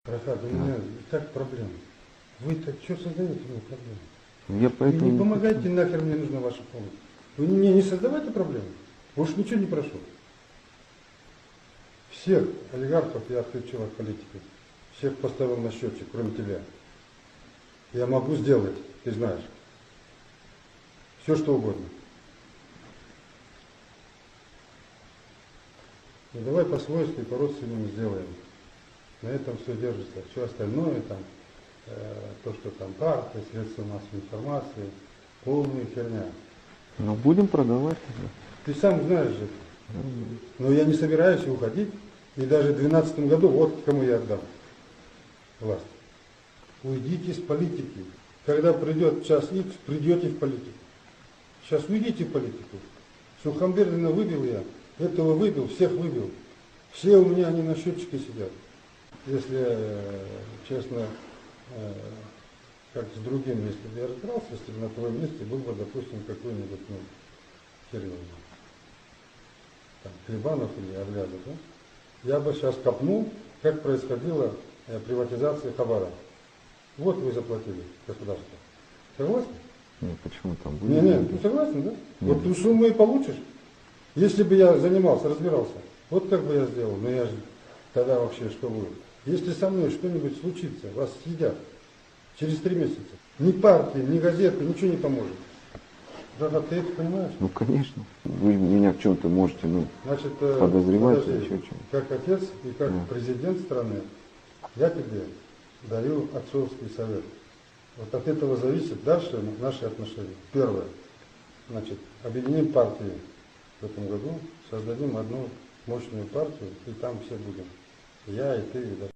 Рахат, у меня и так проблема. Вы-то что создаете мне проблемы? Я Вы поэтому... не помогайте, нахер мне нужна ваша помощь. Вы мне не создавайте проблемы. Уж ничего не прошу. Всех олигархов я отключил от политики. Всех поставил на счетчик, кроме тебя. Я могу сделать, ты знаешь. Все что угодно. Ну, давай по-свойски, по-родственному сделаем. На этом все держится. Все остальное там, то, что там партия, средства массовой информации, полная херня. Ну, будем продавать. Ты сам знаешь же. Но я не собираюсь уходить. И даже в 2012 году вот кому я отдам власть. Уйдите из политики. Когда придет час X, придете в политику. Сейчас уйдите в политику. Сухомберлина выбил я, этого выбил, всех выбил. Все у меня они на счетчике сидят. Если, честно, как с другим, если бы я разбирался, если бы на твоем месте был бы, допустим, какой-нибудь, херня, там, Хлебанов или Орлязов, да? Я бы сейчас копнул, как происходила приватизация Хабара. Вот вы заплатили государство. Согласны? Нет, почему там Не, будет? ты согласен, да? Вот ту сумму и получишь. Если бы я занимался, разбирался, вот как бы я сделал, но я же тогда вообще что будет? Если со мной что-нибудь случится, вас съедят через 3 месяца. Ни партии, ни газеты, ничего не поможет. Да, ты это понимаешь? Ну, конечно. Вы меня в чем-то можете, Значит, подозревать подожди, или еще что-то. как отец и как Да. президент страны, я тебе даю отцовский совет. Вот от этого зависит дальше наши отношения. Первое. Значит, объединим партии в этом году, создадим одну мощную партию, и там все будем. Я, и ты, и даже